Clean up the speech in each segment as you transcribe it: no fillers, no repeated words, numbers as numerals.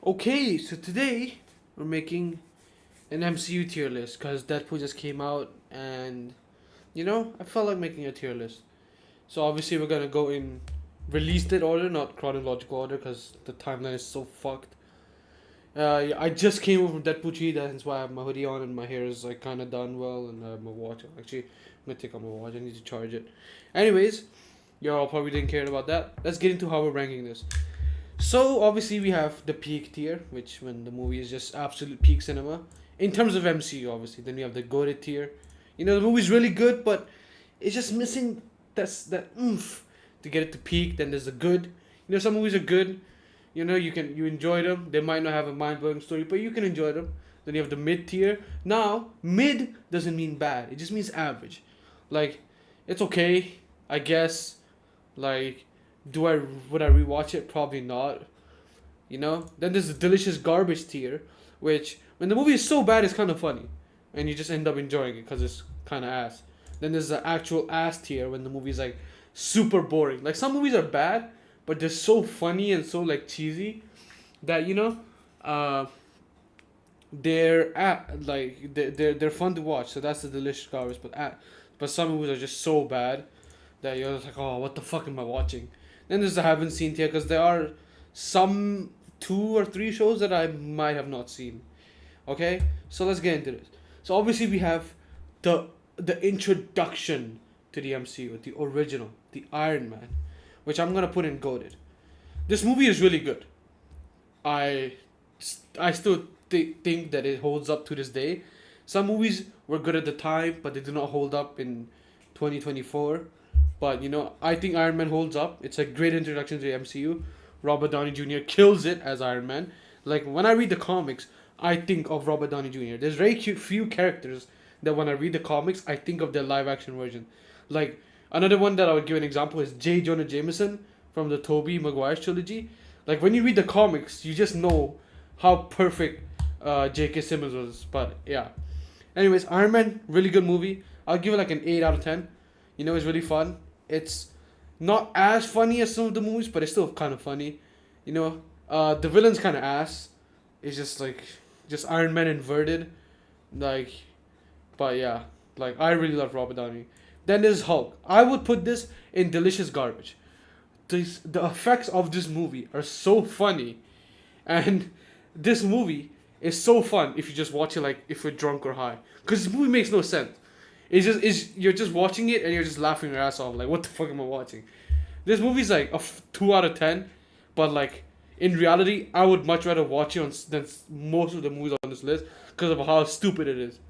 Okay, so today we're making an MCU tier list because Deadpool just came out, and I felt like making a tier list. So obviously we're gonna go in release date order, not chronological order, because the timeline is so fucked. Yeah, I just came over from Deadpool 3, that's why I have my hoodie on and my hair is like kind of done well, and I have my watch. Actually, I'm gonna take out my watch. I need to charge it. Anyways, y'all probably didn't care about that. Let's get into how we're ranking this. So obviously we have the peak tier, which when the movie is just absolute peak cinema in terms of MCU. Obviously, then we have the goated tier. The movie's really good, but it's just missing that oomph to get it to peak. Then there's the good. Some movies are good. You enjoy them. They might not have a mind blowing story, but you can enjoy them. Then you have the mid tier. Now mid doesn't mean bad. It just means average. Like it's okay, I guess. Like would I rewatch it? Probably not. Then there's the delicious garbage tier, which when the movie is so bad, it's kind of funny, and you just end up enjoying it because it's kind of ass. Then there's the actual ass tier when the movie is like super boring. Like some movies are bad, but they're so funny and so like cheesy that uh, they're fun to watch. So that's the delicious garbage. But some movies are just so bad that you're just like, oh, what the fuck am I watching? Then there's the haven't seen tier because there are some 2 or 3 shows that I might have not seen. Okay, so let's get into this. So obviously we have the introduction to the MCU, the original, the Iron Man, which I'm gonna put in goated. This movie is really good. I I still think that it holds up to this day. Some movies were good at the time, but they do not hold up in 2024. But I think Iron Man holds up. It's a great introduction to the MCU. Robert Downey Jr. kills it as Iron Man. Like when I read the comics, I think of Robert Downey Jr. There's very few characters that when I read the comics, I think of their live action version. Like another one that I would give an example is J. Jonah Jameson from the Tobey Maguire trilogy. Like when you read the comics, you just know how perfect J.K. Simmons was. But yeah. Anyways, Iron Man, really good movie. I'll give it like an 8 out of 10. It's really fun. It's not as funny as some of the movies, but it's still kind of funny. The villain's kind of ass. It's just Iron Man inverted. Like, but yeah. Like, I really love Robert Downey. Then there's Hulk. I would put this in delicious garbage. The effects of this movie are so funny. And this movie is so fun if you just watch it like if you're drunk or high. Because this movie makes no sense. You're just watching it and you're just laughing your ass off. Like, what the fuck am I watching? This movie's like a 2 out of 10, but like in reality, I would much rather watch it than most of the movies on this list because of how stupid it is.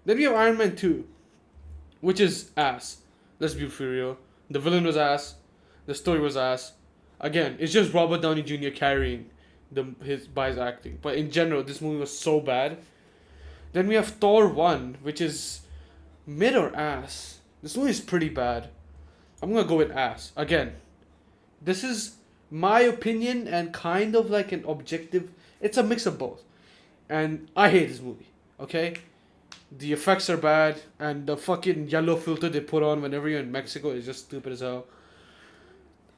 Then we have Iron Man 2, which is ass. Let's be for real. The villain was ass. The story was ass. Again, it's just Robert Downey Jr. carrying by his acting. But in general, this movie was so bad. Then we have Thor 1, which is mid or ass. This movie is pretty bad. I'm gonna go with ass. Again, this is my opinion and kind of like an objective. It's a mix of both. And I hate this movie. Okay? The effects are bad, and the fucking yellow filter they put on whenever you're in Mexico is just stupid as hell.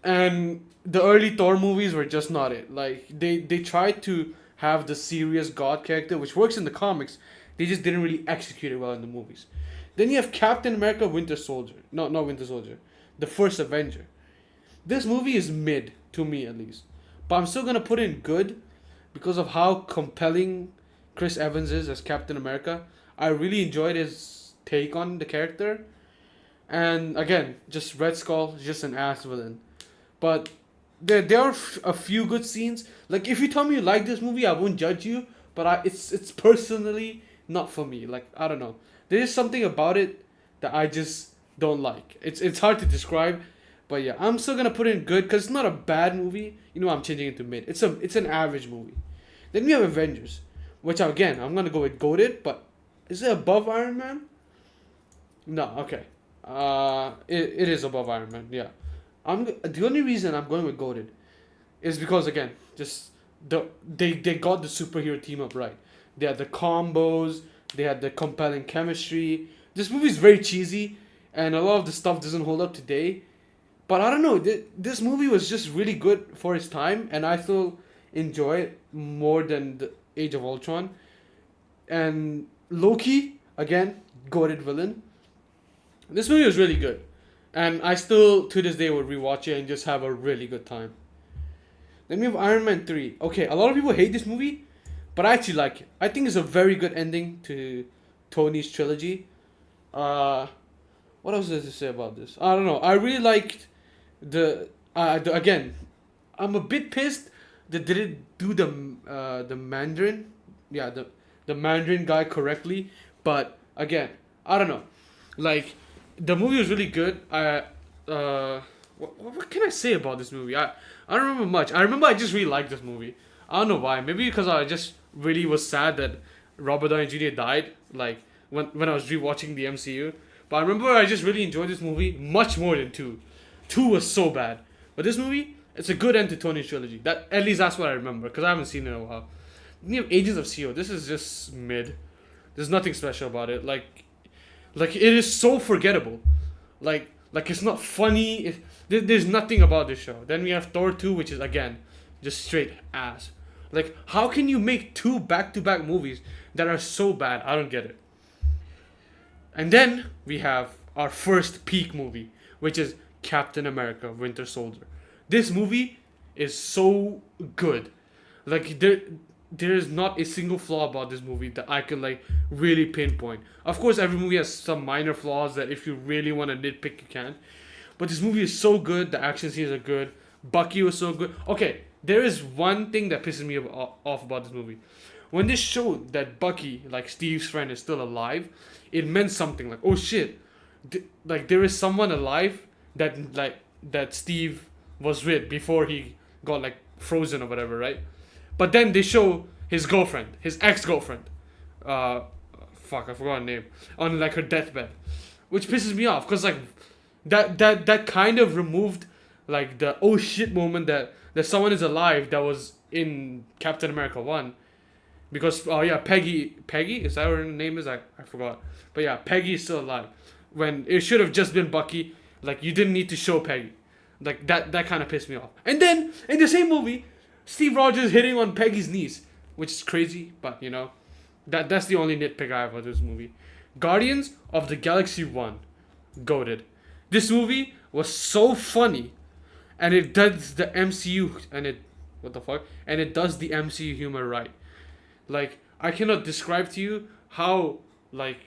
And the early Thor movies were just not it. Like they tried to have the serious god character, which works in the comics. They just didn't really execute it well in the movies. Then you have Captain America Winter Soldier. No, not Winter Soldier. The First Avenger. This movie is mid, to me at least. But I'm still going to put in good because of how compelling Chris Evans is as Captain America. I really enjoyed his take on the character. And again, just Red Skull is just an ass villain. But there are a few good scenes. Like if you tell me you like this movie, I won't judge you. But it's personally not for me. Like I don't know. There is something about it that I just don't like. It's hard to describe, but yeah, I'm still gonna put it in good because it's not a bad movie. I'm changing it to mid. It's an average movie. Then we have Avengers, which again I'm gonna go with goated, but is it above Iron Man? No, okay. It is above Iron Man. Yeah, the only reason I'm going with goated is because again, just they got the superhero team up right. They had the combos. They had the compelling chemistry. This movie is very cheesy, and a lot of the stuff doesn't hold up today. But I don't know. This movie was just really good for its time, and I still enjoy it more than the Age of Ultron. And Loki, again, goated villain. This movie was really good. And I still, to this day, would rewatch it and just have a really good time. Then we have Iron Man 3. Okay, a lot of people hate this movie, but I actually like it. I think it's a very good ending to Tony's trilogy. Uh, what else is to say about this? I don't know. I really liked again, I'm a bit pissed that they didn't do the Mandarin, yeah, the Mandarin guy correctly. But again, I don't know. Like, the movie was really good. What can I say about this movie? I don't remember much. I remember I just really liked this movie. I don't know why. Maybe because I just really was sad that Robert Downey Jr. died. Like, when I was rewatching the MCU. But I remember I just really enjoyed this movie much more than two. Two was so bad. But this movie, it's a good end to Tony's trilogy. That, at least that's what I remember, because I haven't seen it in a while. You have Agents of S.H.I.E.L.D. This is just mid. There's nothing special about it. Like it is so forgettable. Like it's not funny. There's nothing about this show. Then we have Thor 2, which is again just straight ass. Like, how can you make two back-to-back movies that are so bad? I don't get it. And then we have our first peak movie, which is Captain America: Winter Soldier. This movie is so good. Like, there is not a single flaw about this movie that I can like really pinpoint. Of course, every movie has some minor flaws that if you really want to nitpick, you can. But this movie is so good. The action scenes are good. Bucky was so good. Okay, there is one thing that pisses me off about this movie. When they showed that Bucky, like Steve's friend, is still alive, it meant something. Like, oh shit, like there is someone alive that Steve was with before he got like frozen or whatever, right? But then they show his girlfriend, his ex-girlfriend, fuck, I forgot her name, on like her deathbed, which pisses me off, cause like that kind of removed like the oh shit moment that someone is alive that was in Captain America 1. Because, oh yeah, Peggy, is that what her name is? I forgot. But yeah, Peggy is still alive. When it should have just been Bucky. Like, you didn't need to show Peggy. Like, that kind of pissed me off. And then, in the same movie, Steve Rogers hitting on Peggy's knees. Which is crazy, but, you know. That's the only nitpick I have about this movie. Guardians of the Galaxy 1. Goated. This movie was so funny. And it does the MCU, what the fuck? And it does the MCU humor right. Like, I cannot describe to you how, like,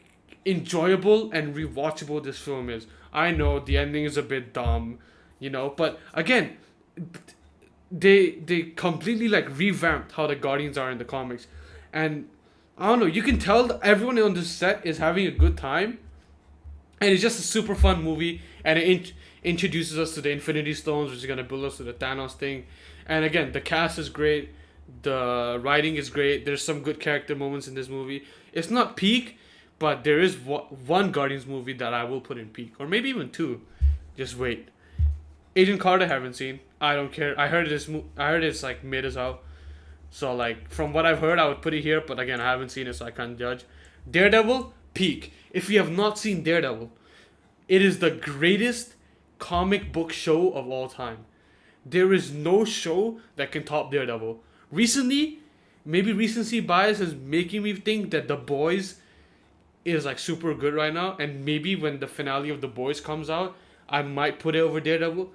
enjoyable and rewatchable this film is. I know the ending is a bit dumb, you know, but again, they completely, like, revamped how the Guardians are in the comics. And, I don't know, you can tell that everyone on this set is having a good time. And it's just a super fun movie. And it introduces us to the Infinity Stones, which is going to build us to the Thanos thing. And again, the cast is great. The writing is great. There's some good character moments in this movie. It's not peak, but there is one Guardians movie that I will put in peak, or maybe even two. Just wait. Agent Carter, haven't seen. I don't care. I heard it's like mid as hell. So like from what I've heard, I would put it here. But again, I haven't seen it, so I can't judge. Daredevil, peak. If you have not seen Daredevil, it is the greatest comic book show of all time. There is no show that can top Daredevil. Recently, maybe recency bias is making me think that The Boys is like super good right now, and maybe when the finale of The Boys comes out, I might put it over Daredevil,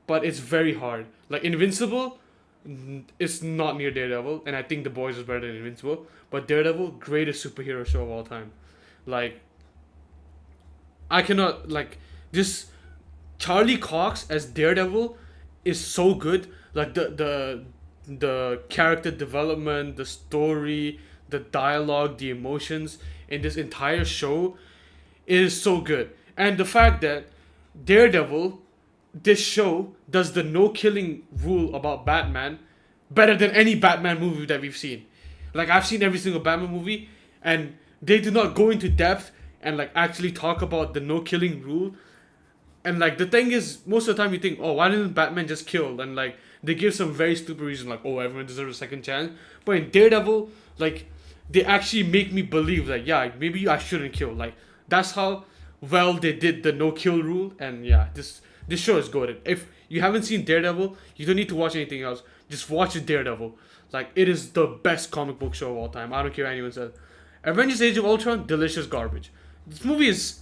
but it's very hard. Like Invincible, it's not near Daredevil, and I think The Boys is better than Invincible, but Daredevil, greatest superhero show of all time. Like, I cannot, like, this Charlie Cox as Daredevil is so good. Like the character development, the story, the dialogue, the emotions in this entire show is so good. And the fact that Daredevil, this show, does the no killing rule about Batman better than any Batman movie that we've seen. Like, I've seen every single Batman movie, and they do not go into depth and like actually talk about the no killing rule. And like the thing is, most of the time you think, oh, why didn't Batman just kill? And like they give some very stupid reason, like, oh, everyone deserves a second chance. But in Daredevil, like, they actually make me believe that, yeah, maybe I shouldn't kill. Like, that's how well they did the no kill rule. And yeah, this show is good. If you haven't seen Daredevil, you don't need to watch anything else. Just watch Daredevil. Like, it is the best comic book show of all time. I don't care what anyone says. Avengers Age of Ultron, delicious garbage. This movie is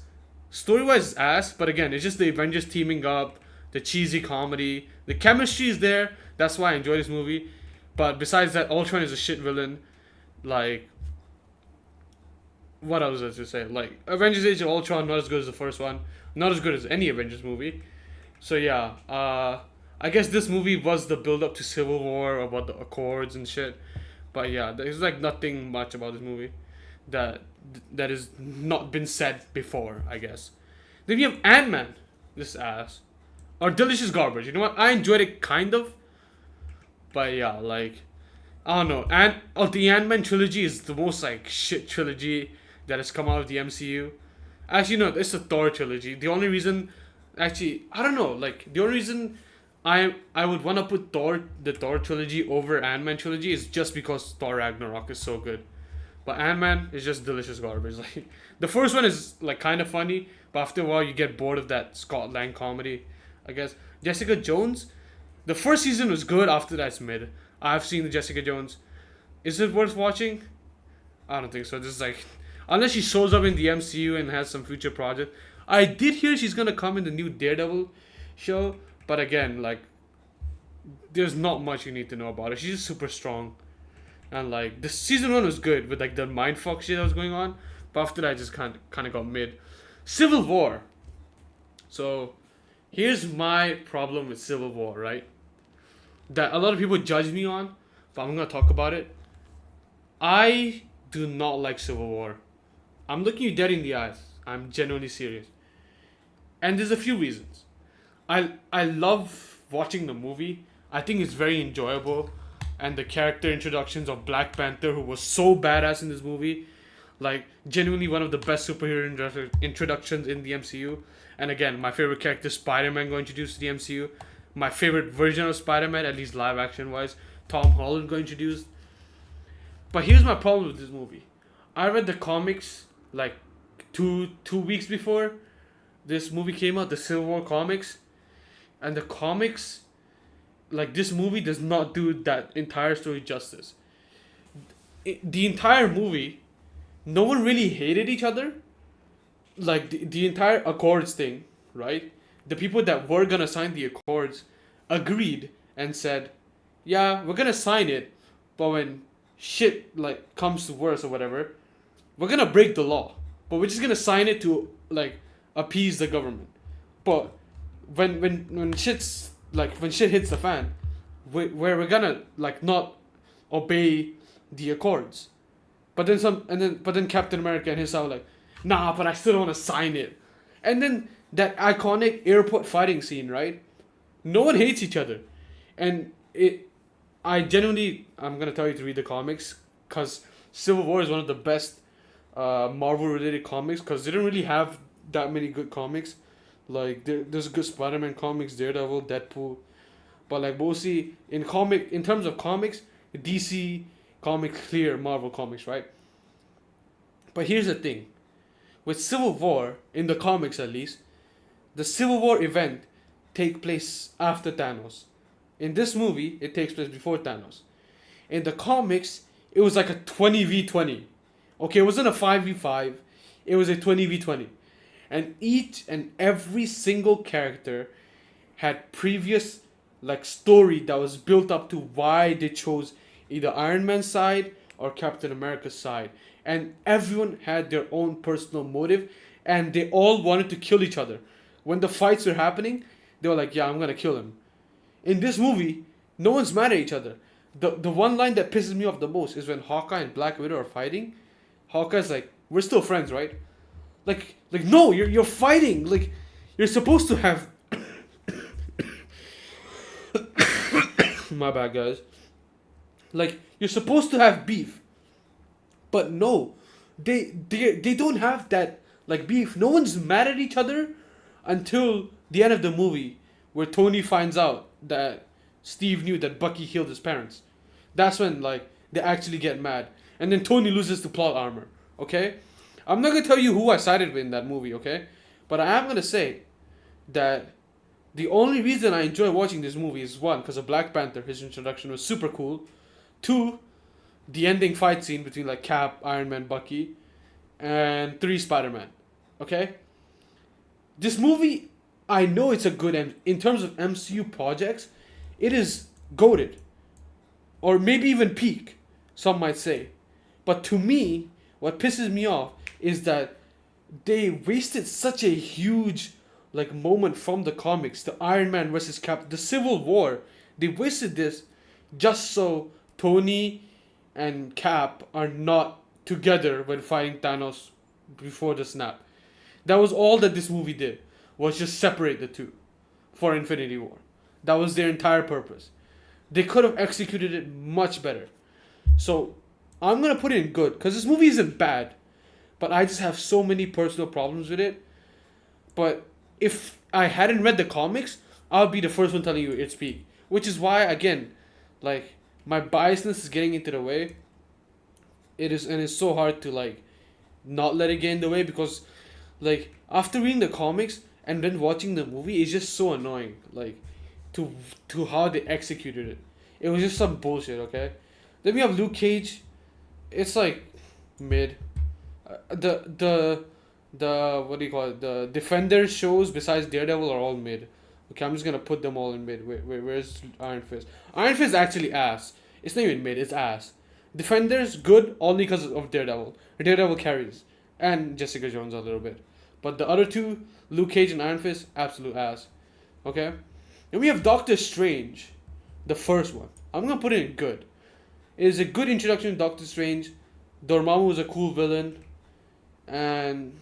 story wise ass, but again, it's just the Avengers teaming up, the cheesy comedy, the chemistry is there. That's why I enjoy this movie. But besides that, Ultron is a shit villain. Like, what else was I to say? Like, Avengers Age of Ultron, not as good as the first one. Not as good as any Avengers movie. So yeah, I guess this movie was the build up to Civil War about the Accords and shit. But yeah, there's like nothing much about this movie that that has not been said before, I guess. Then you have Ant Man, this ass, or delicious garbage. You know what? I enjoyed it kind of, but yeah, like I don't know. The Ant Man trilogy is the most like shit trilogy that has come out of the MCU. Actually, no, it's a Thor trilogy. The only reason, actually, I don't know. Like the only reason I would want to put the Thor trilogy over Ant Man trilogy is just because Thor Ragnarok is so good. But Ant Man is just delicious garbage. Like the first one is like kind of funny, but after a while you get bored of that Scott Lang comedy. I guess Jessica Jones, the first season was good. After that's mid. I've seen the Jessica Jones. Is it worth watching? I don't think so. This is like unless she shows up in the MCU and has some future project. I did hear she's gonna come in the new Daredevil show, but again, like there's not much you need to know about her. She's just super strong. And like the season one was good with like the mindfuck shit that was going on, but after that I just kind of got mid. Civil War. So here's my problem with Civil War, right? That a lot of people judge me on, but I'm gonna talk about it. I do not like Civil War. I'm looking you dead in the eyes. I'm genuinely serious. And there's a few reasons. I love watching the movie. I think it's very enjoyable. And the character introductions of Black Panther, who was so badass in this movie. Like, genuinely one of the best superhero introductions in the MCU. And again, my favorite character, Spider-Man, got introduced to the MCU. My favorite version of Spider-Man, at least live action wise, Tom Holland got introduced. But here's my problem with this movie. I read the comics like two weeks before this movie came out, the Civil War comics. And the comics, like this movie does not do that entire story justice. The entire movie, no one really hated each other. Like the entire Accords thing, right? The people that were gonna sign the Accords agreed and said, yeah, we're gonna sign it, but when shit like comes to worse or whatever, we're gonna break the law. But we're just gonna sign it to like appease the government. But when shit's like when shit hits the fan, we're gonna like not obey the Accords. But then Captain America and his side were like, nah, but I still don't want to sign it. And then that iconic airport fighting scene, right? No one hates each other, and I'm gonna tell you to read the comics, cause Civil War is one of the best Marvel related comics, cause they don't really have that many good comics. Like there's good Spider-Man comics, Daredevil, Deadpool, but like mostly in terms of comics, DC comics clear Marvel comics, right? But here's the thing, with Civil War in the comics at least, the Civil War event take place after Thanos. In this movie, it takes place before Thanos. In the comics, it was like a 20v20. Okay, it wasn't a 5v5. It was a 20v20. And each and every single character had previous like story that was built up to why they chose either Iron Man's side or Captain America's side. And everyone had their own personal motive, and they all wanted to kill each other. When the fights were happening, they were like, yeah, I'm gonna kill him. In this movie, no one's mad at each other. The one line that pisses me off the most is when Hawkeye and Black Widow are fighting. Hawkeye's like, we're still friends, right? Like no, you're fighting. Like, you're supposed to have my bad, guys. Like, you're supposed to have beef. But no, they don't have that like beef. No one's mad at each other until the end of the movie, where Tony finds out that Steve knew that Bucky killed his parents. That's when like they actually get mad, and then Tony loses the plot armor. Okay, I'm not gonna tell you who I sided with in that movie. Okay, but I am gonna say that the only reason I enjoy watching this movie is one, because of Black Panther. His introduction was super cool. 2, the ending fight scene between like Cap, Iron Man, Bucky, and 3, Spider-Man. Okay? This movie, I know it's a good in terms of MCU projects, it is goated. Or maybe even peak, some might say. But to me, what pisses me off is that they wasted such a huge like moment from the comics, the Iron Man versus Cap, the Civil War. They wasted this just so Tony and Cap are not together when fighting Thanos before the snap. That was all that this movie did, was just separate the two for Infinity War. That was their entire purpose. They could have executed it much better. So I'm gonna put it in good because this movie isn't bad, but I just have so many personal problems with it. But if I hadn't read the comics, I'll be the first one telling you it's peak. Which is why, again, like my biasness is getting into the way. It is, and it's so hard to like not let it get in the way because, like, after reading the comics and then watching the movie, it's just so annoying. Like, to how they executed it. It was just some bullshit. Okay, then we have Luke Cage. It's like mid. The what do you call it? The Defender shows besides Daredevil are all mid. Okay, I'm just gonna put them all in mid. Wait, where's Iron Fist? Iron Fist is actually ass. It's not even mid. It's ass. Defenders good only because of Daredevil. Daredevil carries, and Jessica Jones a little bit, but the other two, Luke Cage and Iron Fist, absolute ass. Okay, and we have Doctor Strange, the first one. I'm gonna put it in good. It is a good introduction to Doctor Strange. Dormammu was a cool villain, and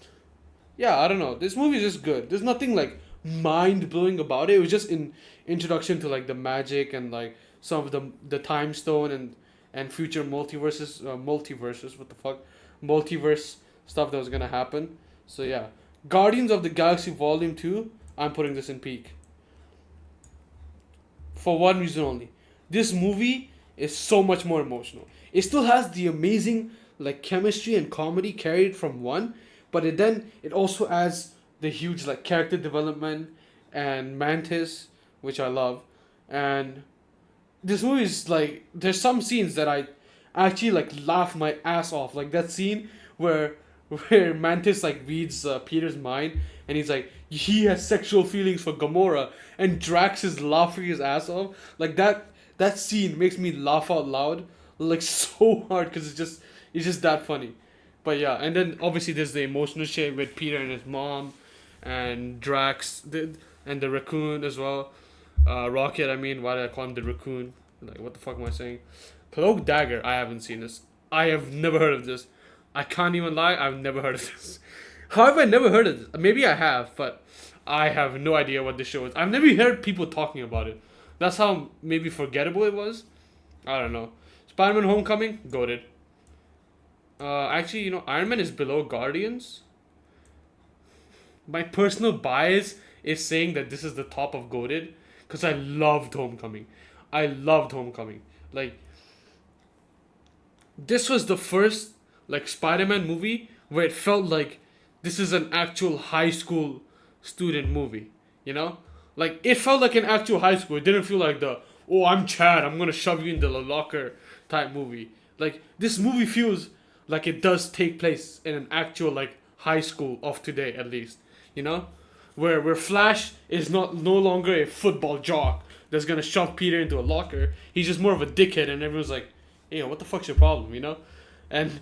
yeah, I don't know. This movie is just good. There's nothing like mind blowing about it. It was just an introduction to like the magic and like some of the time stone and future multiverses. What the fuck, multiverse stuff that was gonna happen. So yeah, Guardians of the Galaxy Volume 2. I'm putting this in peak. For one reason only. This movie is so much more emotional. It still has the amazing like chemistry and comedy carried from one, but it also adds the huge like character development and Mantis, which I love. And this movie is like, there's some scenes that I actually like laugh my ass off. Like that scene where Mantis like reads Peter's mind and he's like, he has sexual feelings for Gamora, and Drax is laughing his ass off. Like that scene makes me laugh out loud like so hard because it's just that funny. But yeah, and then obviously there's the emotional shit with Peter and his mom, and Drax, and the raccoon as well. Rocket, I mean, why did I call him the raccoon? Like, what the fuck am I saying? Cloak Dagger, I haven't seen this. I have never heard of this. I can't even lie, I've never heard of this. How have I never heard of this? Maybe I have, but I have no idea what this show is. I've never heard people talking about it. That's how maybe forgettable it was. I don't know. Spider-Man Homecoming, goated. Actually, you know, Iron Man is below Guardians. My personal bias is saying that this is the top of goated because I loved Homecoming. Like, this was the first like Spider-Man movie where it felt like this is an actual high school student movie. You know, like it felt like an actual high school. It didn't feel like the, oh, I'm Chad, I'm gonna shove you into the locker type movie. Like this movie feels like it does take place in an actual like high school of today, at least, you know, where Flash is no longer a football jock that's gonna shove Peter into a locker. He's just more of a dickhead, and everyone's like, hey, what the fuck's your problem, you know? And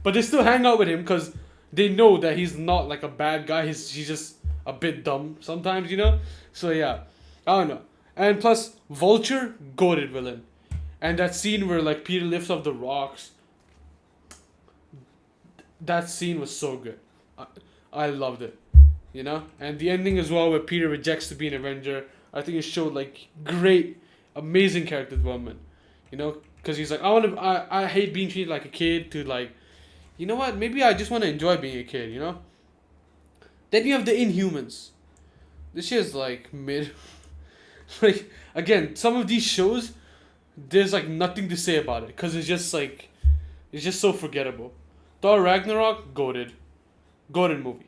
but they still hang out with him because they know that he's not like a bad guy. He's just a bit dumb sometimes, you know. So yeah, I don't know. And plus, Vulture, goated villain, and that scene where like Peter lifts up the rocks. That scene was so good. I loved it, you know. And the ending as well, where Peter rejects to be an Avenger. I think it showed like great, amazing character development, you know. Because he's like, I hate being treated like a kid, to like, you know what? Maybe I just want to enjoy being a kid, you know. Then you have the Inhumans. This shit is like mid. Like again, some of these shows, there's like nothing to say about it because it's just so forgettable. Thor Ragnarok, goated movie.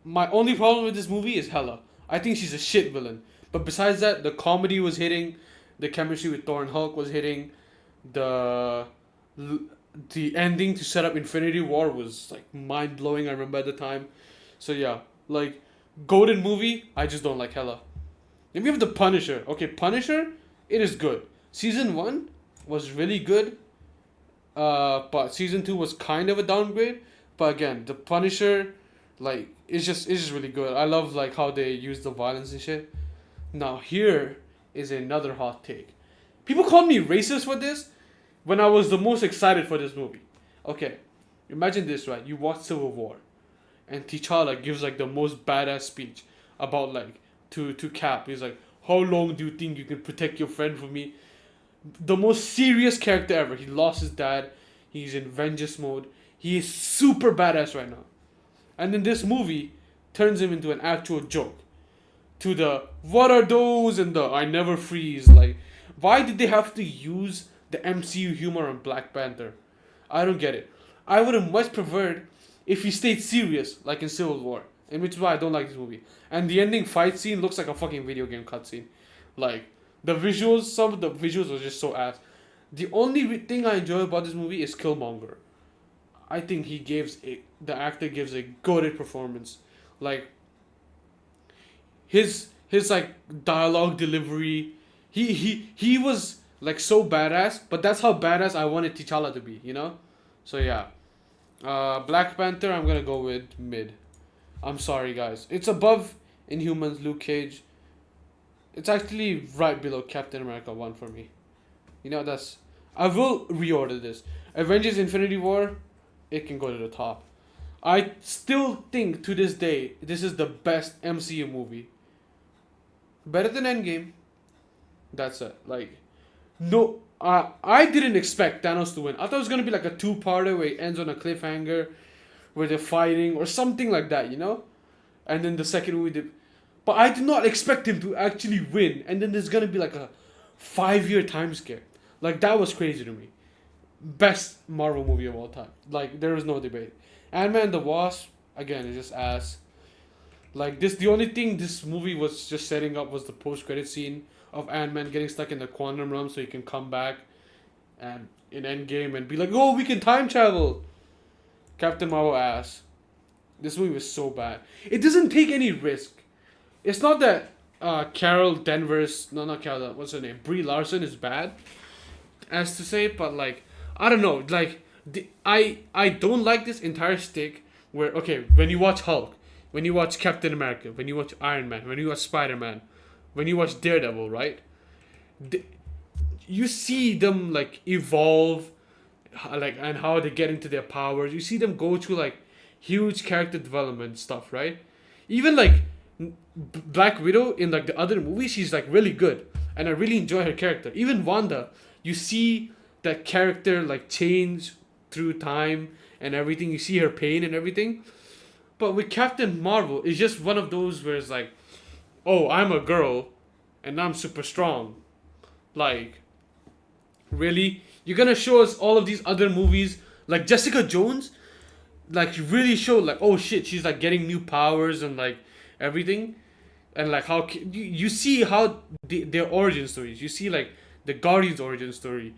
My only problem with this movie is Hela. I think she's a shit villain. But besides that, the comedy was hitting, the chemistry with Thor and Hulk was hitting, the the ending to set up Infinity War was like mind blowing. I remember at the time. So yeah, like golden movie. I just don't like hella. Then we have the Punisher. Okay, Punisher. It is good. Season 1 was really good. But season 2 was kind of a downgrade. But again, the Punisher, like it's just really good. I love like how they use the violence and shit. Now here is another hot take. People called me racist for this when I was the most excited for this movie. Okay, imagine this, right? You watch Civil War, and T'Challa gives like the most badass speech about like to Cap. He's like, "How long do you think you can protect your friend from me?" The most serious character ever. He lost his dad. He's in vengeance mode. He is super badass right now. And then this movie turns him into an actual joke. To the what are those and the I never freeze. Like, why did they have to use the MCU humor on Black Panther? I don't get it. I would have much preferred if he stayed serious, like in Civil War, and which is why I don't like this movie. And the ending fight scene looks like a fucking video game cutscene. Like the visuals, some of the visuals are just so ass. The only thing I enjoy about this movie is Killmonger. I think the actor gives a goated performance. Like his like dialogue delivery, he was like so badass. But that's how badass I wanted T'Challa to be, you know. So yeah, Black Panther. I'm gonna go with mid. I'm sorry, guys. It's above Inhumans, Luke Cage. It's actually right below Captain America 1 for me. You know, that's... I will reorder this. Avengers Infinity War, it can go to the top. I still think to this day, this is the best MCU movie. Better than Endgame. That's it. Like, no... I didn't expect Thanos to win. I thought it was going to be like a two-parter where it ends on a cliffhanger, where they're fighting, or something like that, you know? And then the second movie... But I did not expect him to actually win. And then there's gonna be like a 5-year time scare. Like, that was crazy to me. Best Marvel movie of all time. Like, there is no debate. Ant-Man and the Wasp, again, is just ass. Like, the only thing this movie was just setting up was the post-credit scene of Ant-Man getting stuck in the quantum realm so he can come back and in Endgame and be like, oh, we can time travel. Captain Marvel ass. This movie was so bad. It doesn't take any risk. It's not that Carol Danvers, no, not Carol, what's her name? Brie Larson is bad, as to say, but like, I don't know, like, I don't like this entire stick where, okay, when you watch Hulk, when you watch Captain America, when you watch Iron Man, when you watch Spider-Man, when you watch Daredevil, right? You see them like evolve, like, and how they get into their powers. You see them go through like huge character development stuff, right? Even like Black Widow in like the other movies, she's like really good, and I really enjoy her character. Even Wanda, you see that character like change through time and everything. You see her pain and everything. But with Captain Marvel, it's just one of those where it's like, oh, I'm a girl, and I'm super strong. Like, really? You're gonna show us all of these other movies like Jessica Jones, like really show like, oh shit, she's like getting new powers and like everything, and like how you see how their origin stories. You see like the Guardians origin story.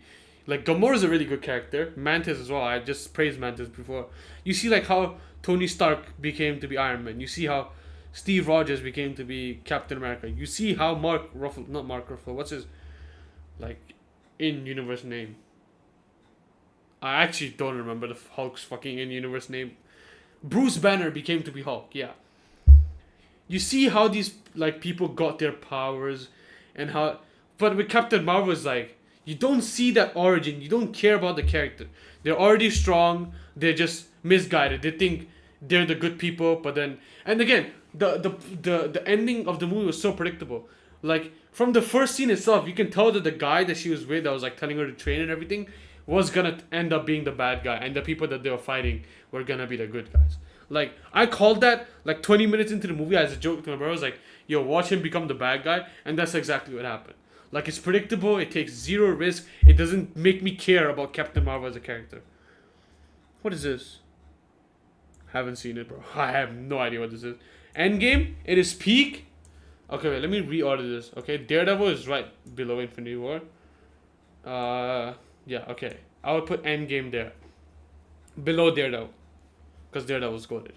Like Gamora's a really good character. Mantis as well. I just praised Mantis before. You see like how Tony Stark became to be Iron Man. You see how Steve Rogers became to be Captain America. You see how Mark Ruffalo, not Mark Ruffalo, what's his like in-universe name? I actually don't remember the Hulk's fucking in-universe name. Bruce Banner became to be Hulk. Yeah. You see how these like people got their powers, and how, but with Captain Marvel is like, you don't see that origin. You don't care about the character. They're already strong. They're just misguided. They think they're the good people, but then, and again, the ending of the movie was so predictable. Like from the first scene itself, you can tell that the guy that she was with, that was like telling her to train and everything, was gonna end up being the bad guy, and the people that they were fighting were gonna be the good guys. Like, I called that like 20 minutes into the movie as a joke to my brother. I was like, yo, watch him become the bad guy, and that's exactly what happened. Like, it's predictable, it takes zero risk, it doesn't make me care about Captain Marvel as a character. What is this? Haven't seen it, bro. I have no idea what this is. Endgame, it is peak. Okay, wait, let me reorder this. Okay, Daredevil is right below Infinity War. Yeah, okay. I would put Endgame there, below Daredevil, because Daredevil was goated.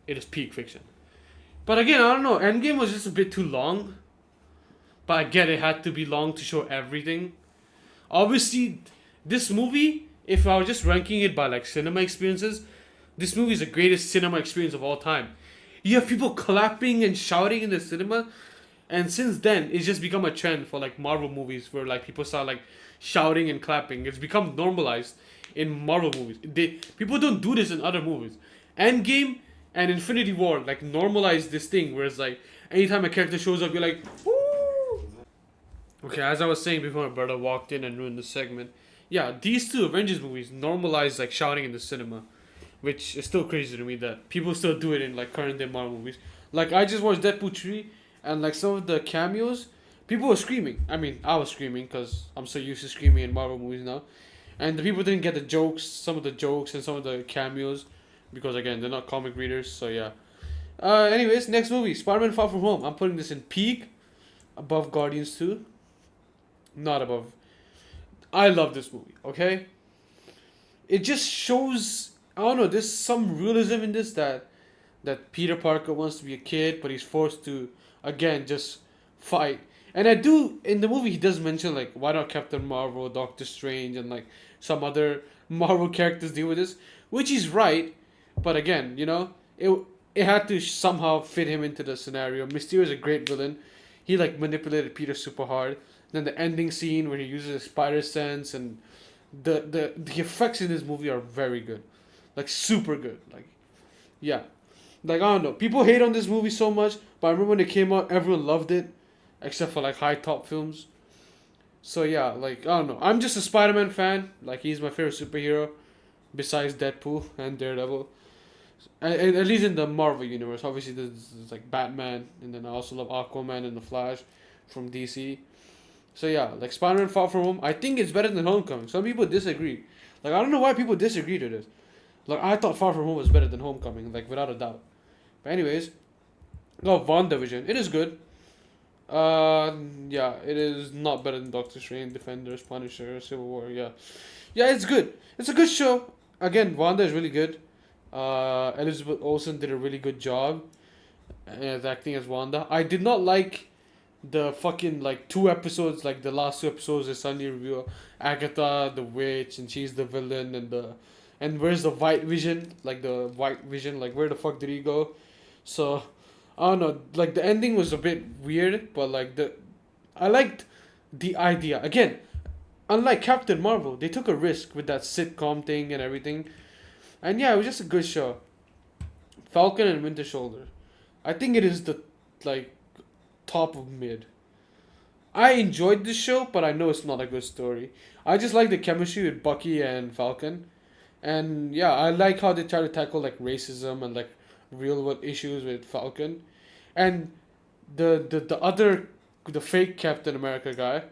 It is peak fiction. But again, I don't know. Endgame was just a bit too long. But I get it had to be long to show everything. Obviously, this movie, if I was just ranking it by like cinema experiences, this movie is the greatest cinema experience of all time. You have people clapping and shouting in the cinema, and since then, it's just become a trend for like Marvel movies where like people start like shouting and clapping. It's become normalized in Marvel movies. People don't do this in other movies. Endgame and Infinity War like normalize this thing where it's like anytime a character shows up, you're like, woo! Okay, as I was saying before my brother walked in and ruined the segment. Yeah, these two Avengers movies normalize like shouting in the cinema, which is still crazy to me that people still do it in like current day Marvel movies. Like I just watched Deadpool 3 and like some of the cameos, people were screaming. I mean, I was screaming because I'm so used to screaming in Marvel movies now. And the people didn't get the jokes, some of the jokes and some of the cameos because again, they're not comic readers, so yeah. Anyways, next movie, Spider-Man Far From Home. I'm putting this in peak, above Guardians 2. Not above. I love this movie, okay? It just shows, I don't know, there's some realism in this that Peter Parker wants to be a kid, but he's forced to, again, just fight. And I do, in the movie, he does mention, like, why not Captain Marvel, Doctor Strange, and, like, some other Marvel characters deal with this, which is right, but again, you know, it had to somehow fit him into the scenario. Mysterio is a great villain. He, like, manipulated Peter super hard. Then the ending scene where he uses his spider sense and the effects in this movie are very good. Like, super good. Like, yeah. Like, I don't know. People hate on this movie so much, but I remember when it came out, everyone loved it, except for like high top films. So yeah, like I don't know. I'm just a Spider-Man fan. Like he's my favorite superhero, besides Deadpool and Daredevil. And at least in the Marvel universe, obviously there's like Batman, and then I also love Aquaman and the Flash, from DC. So yeah, like Spider-Man Far From Home, I think it's better than Homecoming. Some people disagree. Like I don't know why people disagree to this. Like I thought Far From Home was better than Homecoming, like without a doubt. But anyways, oh, WandaVision. It is good. Yeah, it is not better than Doctor Strange, Defenders, Punisher, Civil War. Yeah, yeah, it's good. It's a good show. Again, Wanda is really good. Elizabeth Olsen did a really good job as acting as Wanda. I did not like the fucking like 2 episodes, like the last 2 episodes they suddenly reveal Agatha the witch and she's the villain and where's the White Vision? Like the White Vision, like where the fuck did he go? So I don't know. Like the ending was a bit weird, but like I liked the idea. Again, unlike Captain Marvel, they took a risk with that sitcom thing and everything. And yeah, it was just a good show. Falcon and Winter Soldier. I think it is the like top of mid. I enjoyed this show, but I know it's not a good story. I just like the chemistry with Bucky and Falcon. And yeah, I like how they try to tackle like racism and like real world issues with Falcon. And the other the fake Captain America guy,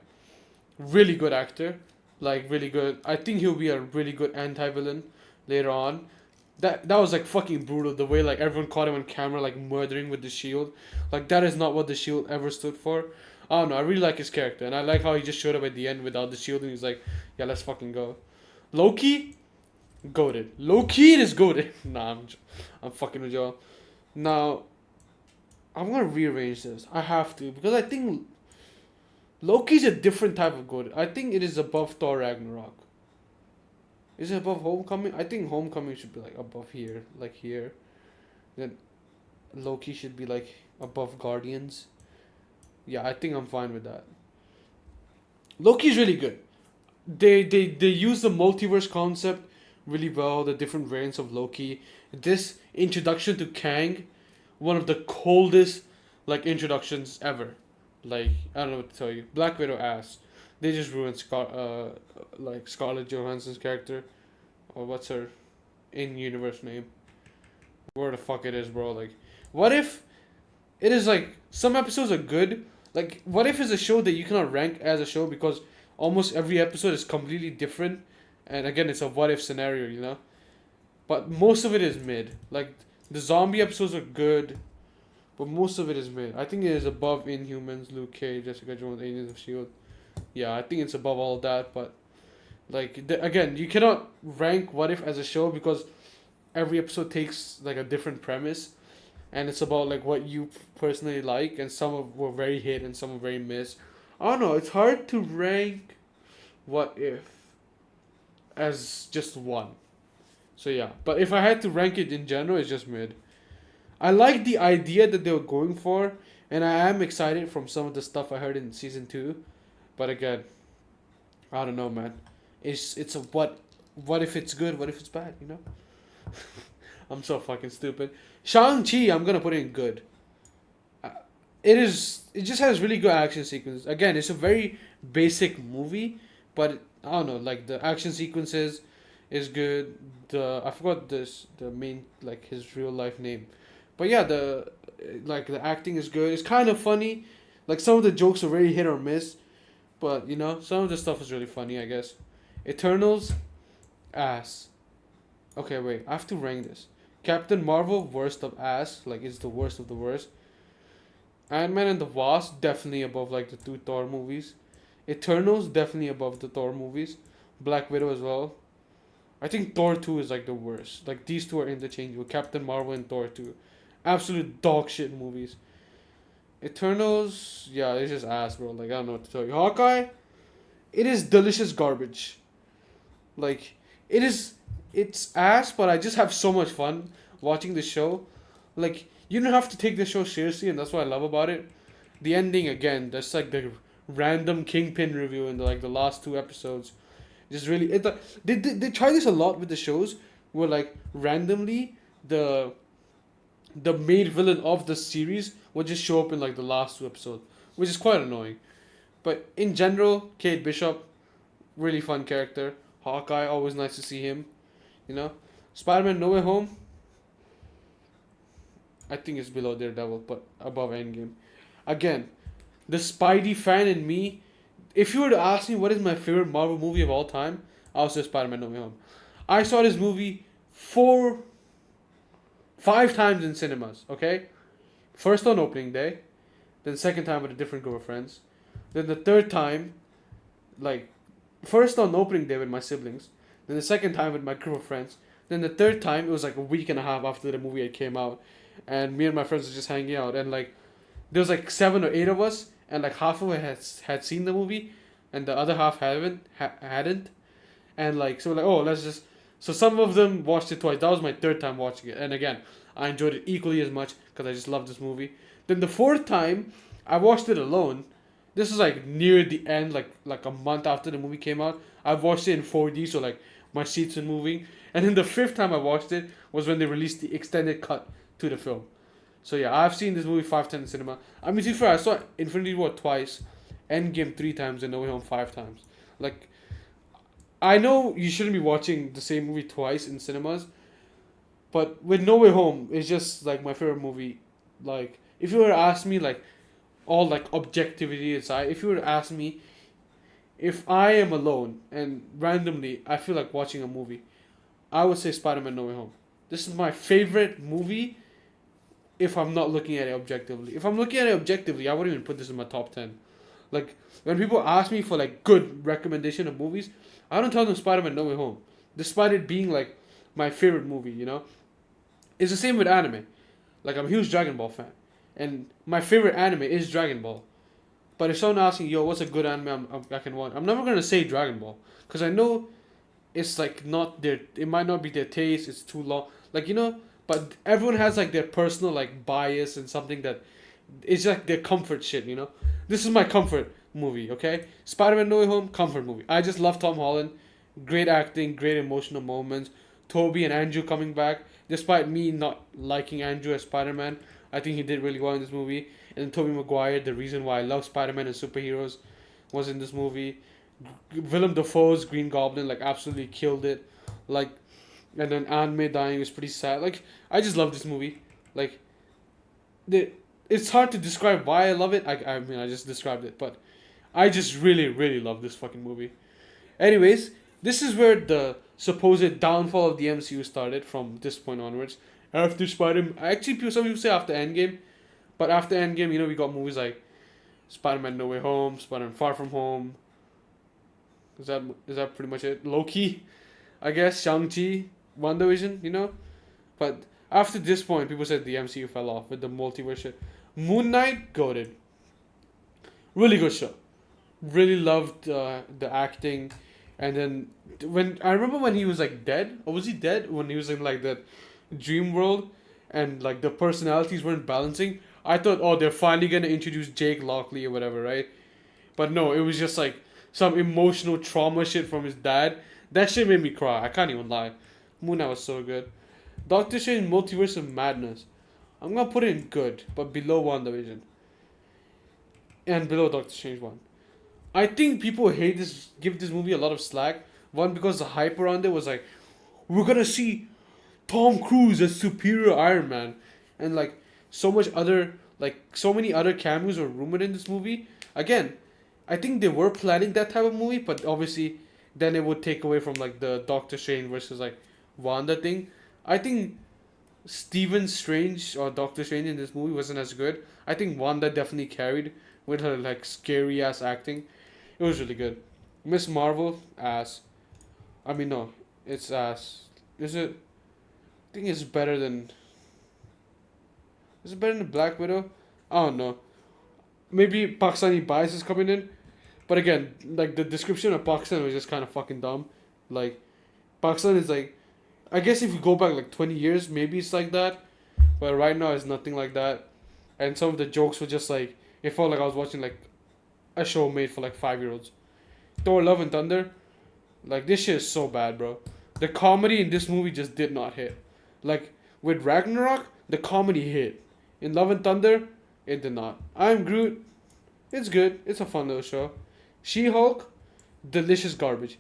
really good actor. Like really good. I think he'll be a really good anti villain later on. That was like fucking brutal. The way like everyone caught him on camera like murdering with the shield, like that is not what the shield ever stood for. I don't know. I really like his character, and I like how he just showed up at the end without the shield, and he's like, "Yeah, let's fucking go." Loki, goated. Loki is goated. Nah, I'm fucking with y'all. Now, I'm gonna rearrange this. I have to because I think Loki's a different type of goated. I think it is above Thor Ragnarok. Is it above Homecoming? I think Homecoming should be like above here, like here. Then Loki should be like above Guardians. Yeah, I think I'm fine with that. Loki's really good. They use the multiverse concept really well. The different variants of Loki. This introduction to Kang, one of the coldest like introductions ever. Like I don't know what to tell you. Black Widow ass. They just ruined like Scarlett Johansson's character, or what's her in universe name? Where the fuck it is, bro? Like, what if it is like some episodes are good? Like, what if it's a show that you cannot rank as a show because almost every episode is completely different, and again, it's a what if scenario, you know? But most of it is mid. Like, the zombie episodes are good, but most of it is mid. I think it is above Inhumans, Luke Cage, Jessica Jones, Agents of Shield. Yeah, I think it's above all of that, but Like again, you cannot rank What If as a show because every episode takes like a different premise, and it's about like what you personally like, and some of were very hit and some were very miss. I don't know. It's hard to rank What If as just one. So yeah, but if I had to rank it in general, it's just mid. I like the idea that they were going for, and I am excited from some of the stuff I heard in season two. But again, I don't know, man. It's a what? What if it's good? What if it's bad? You know. I'm so fucking stupid. Shang-Chi, I'm gonna put in good. Uh, It is. It just has really good action sequences. Again, it's a very basic movie, but I don't know. Like the action sequences is good. I forgot the main like his real life name, but yeah, the acting is good. It's kind of funny. Like some of the jokes are very hit or miss, but you know some of the stuff is really funny. I guess. Eternals, ass. Okay, wait. I have to rank this. Captain Marvel, worst of ass. Like, it's the worst of the worst. Ant-Man and the Wasp, definitely above, like, the two Thor movies. Eternals, definitely above the Thor movies. Black Widow as well. I think Thor 2 is, like, the worst. Like, these two are interchangeable. Captain Marvel and Thor 2. Absolute dog shit movies. Eternals, yeah, it's just ass, bro. Like, I don't know what to tell you. Hawkeye, it is delicious garbage. Like, it is it's ass, but I just have so much fun watching the show. Like you don't have to take the show seriously, and that's what I love about it. The ending again, that's like the random Kingpin review in the last two episodes. Just really they try this a lot with the shows where like randomly the the main villain of the series will just show up in like the last two episodes, which is quite annoying. But in general, Kate Bishop, really fun character. Hawkeye, always nice to see him. You know, Spider-Man No Way Home. I think it's below Daredevil, but above Endgame. Again, the Spidey fan in me. If you were to ask me what is my favorite Marvel movie of all time, I'll say Spider-Man No Way Home. I saw this movie five times in cinemas. Okay, first on opening day, then second time with a different group of friends, then the third time, like, first on opening day with my siblings, then the second time with my group of friends, then the third time it was like a week and a half after the movie had came out, and me and my friends were just hanging out, and like there was like seven or eight of us, and like half of us had seen the movie, and the other half hadn't, and like so we're like, oh, let's just, so some of them watched it twice. That was my third time watching it, and again I enjoyed it equally as much because I just love this movie. Then the fourth time I watched it alone. This is like near the end, like a month after the movie came out. I watched it in 4D, so like my seats were moving. And then the fifth time I watched it was when they released the extended cut to the film. So yeah, I've seen this movie 5 times in cinema. I mean, to be fair, I saw Infinity War twice, Endgame 3 times, and No Way Home 5 times. Like, I know you shouldn't be watching the same movie twice in cinemas, but with No Way Home, it's just like my favorite movie. Like, if you were to ask me, like, all like objectivity aside, if you were to ask me if I am alone and randomly I feel like watching a movie, I would say Spider-Man No Way Home. This is my favorite movie if I'm not looking at it objectively. If I'm looking at it objectively, I wouldn't even put this in my top 10. Like, when people ask me for like good recommendation of movies, I don't tell them Spider-Man No Way Home. Despite it being like my favorite movie, you know? It's the same with anime. Like, I'm a huge Dragon Ball fan. And my favorite anime is Dragon Ball. But if someone asking, yo, what's a good anime I can watch? I'm never going to say Dragon Ball. Because I know it's like not their, it might not be their taste, it's too long. Like, you know, but everyone has like their personal like bias and something that it's like their comfort shit, you know? This is my comfort movie, okay? Spider-Man No Way Home, comfort movie. I just love Tom Holland. Great acting, great emotional moments. Toby and Andrew coming back. Despite me not liking Andrew as Spider-Man, I think he did really well in this movie. And then Tobey Maguire, the reason why I love Spider-Man and superheroes, was in this movie. Willem Dafoe's Green Goblin, like, absolutely killed it. Like, and then Aunt May dying was pretty sad. Like, I just love this movie. Like, it's hard to describe why I love it. I mean, I just described it. But I just really, really love this fucking movie. Anyways, this is where the supposed downfall of the MCU started from this point onwards. After Spider-Man, actually some people say after Endgame, but after Endgame, you know, we got movies like Spider-Man No Way Home, Spider-Man Far From Home, Is that pretty much it? Loki, I guess. Shang-Chi, WandaVision, you know. But after this point, people said the MCU fell off with the multiverse shit. Moon Knight, goated. Really good show. Really loved the acting, and then when I remember when he was like dead, or was he dead when he was in like that dream world, and like the personalities weren't balancing. I thought, oh, they're finally gonna introduce Jake Lockley or whatever, right? But no, it was just like some emotional trauma shit from his dad. That shit made me cry. I can't even lie. Moon Knight was so good. Doctor Strange Multiverse of Madness. I'm gonna put it in good, but below WandaVision. And below Doctor Strange 1. I think people give this movie a lot of slack. One, because the hype around it was like, we're gonna see Tom Cruise as superior Iron Man. And like, so many other cameos were rumored in this movie. Again, I think they were planning that type of movie, but obviously, then it would take away from like the Doctor Strange versus like Wanda thing. I think Stephen Strange or Doctor Strange in this movie wasn't as good. I think Wanda definitely carried with her like scary ass acting. It was really good. Miss Marvel, ass. I mean no, it's ass. Is it? I think it's better than. Is it better than Black Widow? I don't know. Maybe Pakistani bias is coming in, but again, like the description of Pakistan was just kind of fucking dumb. Like, Pakistan is like, I guess if you go back like 20 years, maybe it's like that, but right now it's nothing like that. And some of the jokes were just like, it felt like I was watching like a show made for like 5-year-olds. Thor: Love and Thunder, like this shit is so bad, bro. The comedy in this movie just did not hit. Like with Ragnarok, the comedy hit. In Love and Thunder, it did not. I'm Groot. It's good. It's a fun little show. She-Hulk, delicious garbage.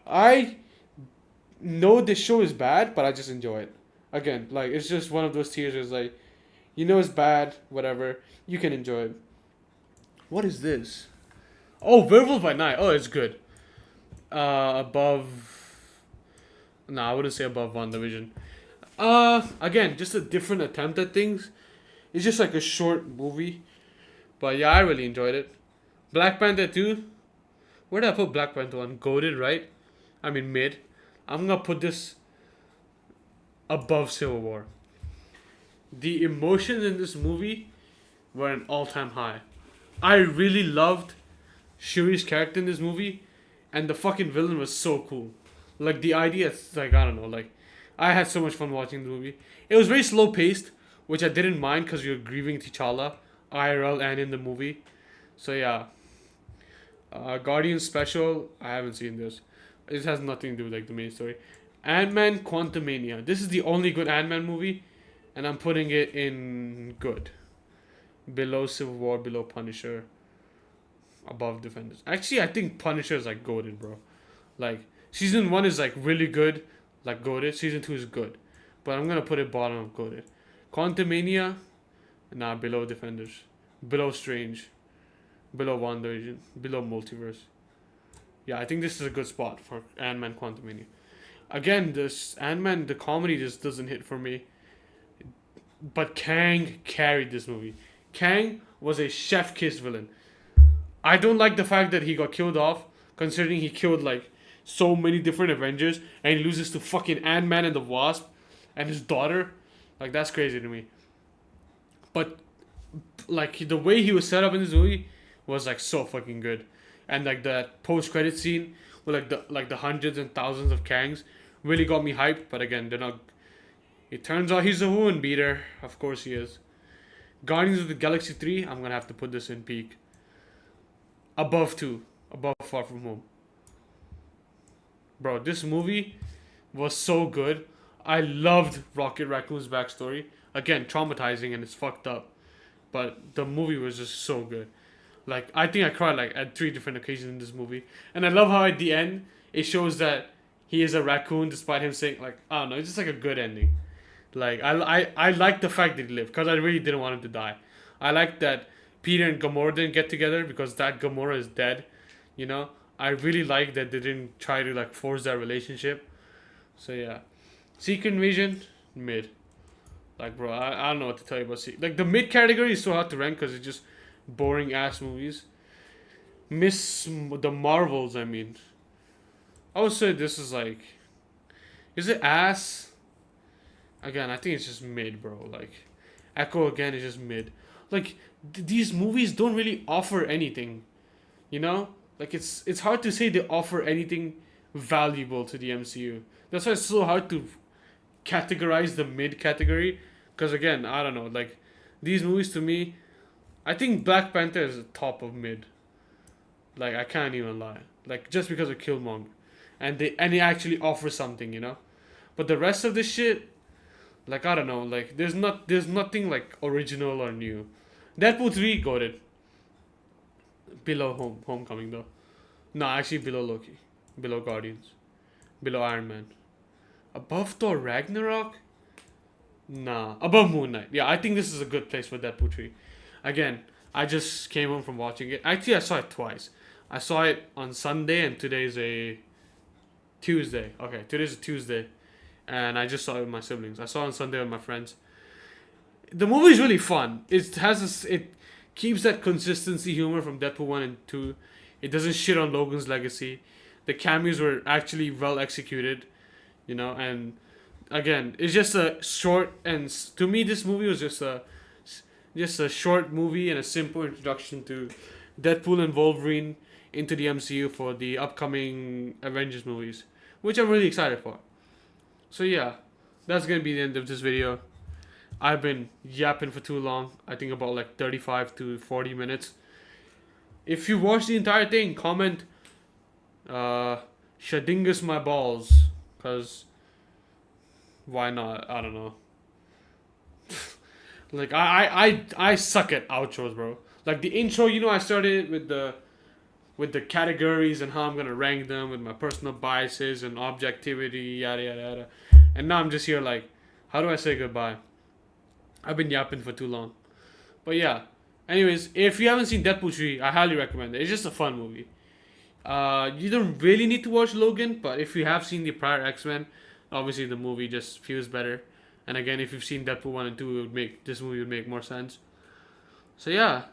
I know this show is bad, but I just enjoy it. Again, like it's just one of those tiers where it's like, you know it's bad, whatever. You can enjoy it. What is this? Oh, Werewolf by Night. Oh, it's good. Above. Nah, I wouldn't say above WandaVision. Again, just a different attempt at things. It's just like a short movie, but yeah, I really enjoyed it. Black Panther 2. Where did I put Black Panther 1? Goated, right? I mean mid. I'm gonna put this above Civil War. The emotions in this movie were an all-time high. I really loved Shuri's character in this movie, and the fucking villain was so cool. Like the idea, it's like I don't know, like I had so much fun watching the movie. It was very slow paced, which I didn't mind because we were grieving T'Challa, IRL and in the movie. So yeah, Guardians Special. I haven't seen this. It has nothing to do with like the main story. Ant-Man Quantumania. This is the only good Ant-Man movie, and I'm putting it in good. Below Civil War, below Punisher, above Defenders. Actually, I think Punisher is like goated, bro. Like season 1 is like really good, like goated. Season 2 is good, but I'm gonna put it bottom of goated. Quantumania, nah, below Defenders, below Strange, below WandaVision, below Multiverse. Yeah, I think this is a good spot for Ant-Man Quantumania. Again, this Ant-Man, the comedy just doesn't hit for me. But Kang carried this movie. Kang was a chef kiss villain. I don't like the fact that he got killed off, considering he killed like so many different Avengers, and he loses to fucking Ant-Man and the Wasp and his daughter. Like that's crazy to me. But like the way he was set up in this movie was like so fucking good. And like that post-credit scene with like the hundreds and thousands of Kangs really got me hyped. But again, they're not. It turns out he's a wound beater. Of course he is. Guardians of the Galaxy 3, I'm gonna have to put this in peak. Above 2. Above Far From Home. Bro, this movie was so good. I loved Rocket Raccoon's backstory. Again, traumatizing and it's fucked up. But the movie was just so good. Like, I think I cried like at 3 different occasions in this movie. And I love how at the end, it shows that he is a raccoon despite him saying, like, I don't know, it's just like a good ending. Like, I like the fact that he lived because I really didn't want him to die. I like that Peter and Gamora didn't get together because that Gamora is dead. You know? I really like that they didn't try to, like, force that relationship. So, yeah. Secret Invasion, mid. Like, bro, I don't know what to tell you about like, the mid category is so hard to rank because it's just boring ass movies. Miss the Marvels, I mean. I would say this is like, is it ass? Again, I think it's just mid, bro. Like, Echo again is just mid. Like, these movies don't really offer anything, you know? Like, it's hard to say they offer anything valuable to the MCU. That's why it's so hard to categorize the mid category. Because again, I don't know. Like, these movies to me, I think Black Panther is the top of mid. Like, I can't even lie. Like, just because of Killmonger, and they actually offer something, you know. But the rest of the shit, like, I don't know. Like, there's nothing like original or new. Deadpool 3 got it. Below Homecoming though. No, actually below Loki, below Guardians, below Iron Man, above Thor Ragnarok. Nah, above Moon Knight. Yeah, I think this is a good place for Deadpool 3. Again, I just came home from watching it. Actually, I saw it twice. I saw it on Sunday and today's a Tuesday. Okay, today's a Tuesday. And I just saw it with my siblings. I saw it on Sunday with my friends. The movie is really fun. It keeps that consistency humor from Deadpool 1 and 2. It doesn't shit on Logan's legacy. The cameos were actually well executed, you know, and again, it's just a short and to me this movie was just a short movie and a simple introduction to Deadpool and Wolverine into the MCU for the upcoming Avengers movies, which I'm really excited for. So yeah, that's gonna be the end of this video. I've been yapping for too long. I think about like 35 to 40 minutes. If you watch the entire thing, comment Shadingus my balls. Cause why not? I don't know. Like I suck at outros, bro. Like the intro, you know, I started with the categories and how I'm gonna rank them with my personal biases and objectivity, yada yada yada. And now I'm just here like, how do I say goodbye? I've been yapping for too long. But yeah. Anyways, if you haven't seen Deadpool 3, I highly recommend it. It's just a fun movie. You don't really need to watch Logan, but if you have seen the prior X-Men, obviously the movie just feels better. And again, if you've seen Deadpool 1 and 2, this movie would make more sense. So yeah,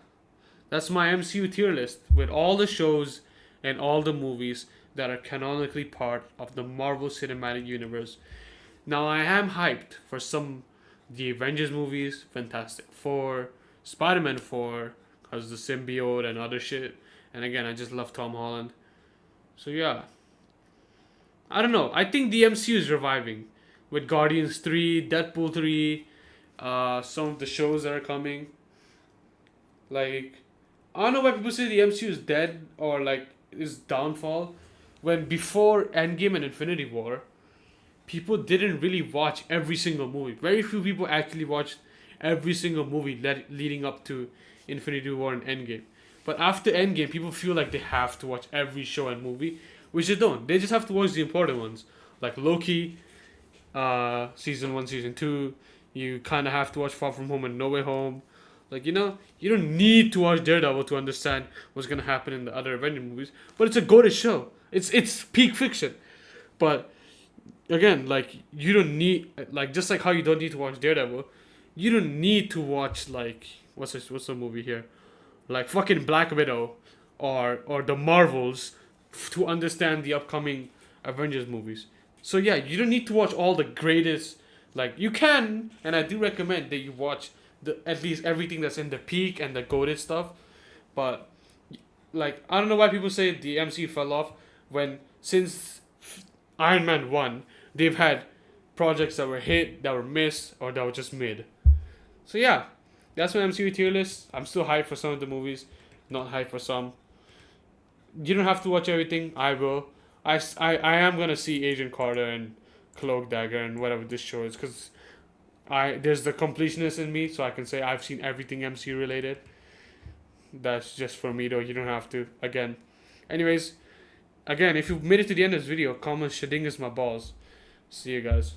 that's my MCU tier list with all the shows and all the movies that are canonically part of the Marvel Cinematic Universe. Now I am hyped for the Avengers movies, Fantastic Four, Spider-Man 4, because the symbiote and other shit. And again, I just love Tom Holland. So yeah. I don't know. I think the MCU is reviving. With Guardians 3, Deadpool 3, some of the shows that are coming. Like, I don't know why people say the MCU is dead or like is downfall. When before Endgame and Infinity War, people didn't really watch every single movie. Very few people actually watched every single movie leading up to Infinity War and Endgame. But after Endgame, people feel like they have to watch every show and movie, which they don't. They just have to watch the important ones, like Loki, season 1, season 2. You kind of have to watch Far From Home and No Way Home. Like, you know, you don't need to watch Daredevil to understand what's gonna happen in the other Avengers movies. But it's a goated show. It's peak fiction. But again, like, you don't need, like, just like how you don't need to watch Daredevil, you don't need to watch like what's the movie here, like fucking Black Widow or the Marvels to understand the upcoming Avengers movies. So yeah, you don't need to watch all the greatest. Like, you can, and I do recommend that you watch at least everything that's in the peak and the goated stuff. But like, I don't know why people say the MCU fell off when since Iron Man 1 they've had projects that were hit, that were missed, or that were just mid. So yeah, that's my MCU tier list. I'm still hyped for some of the movies, not hyped for some. You don't have to watch everything. I will. I am gonna see Agent Carter and Cloak Dagger and whatever this show is, because there's the completionist in me, so I can say I've seen everything MCU related. That's just for me though. You don't have to. Anyways, if you've made it to the end of this video, comment Shadingus my balls. See you guys.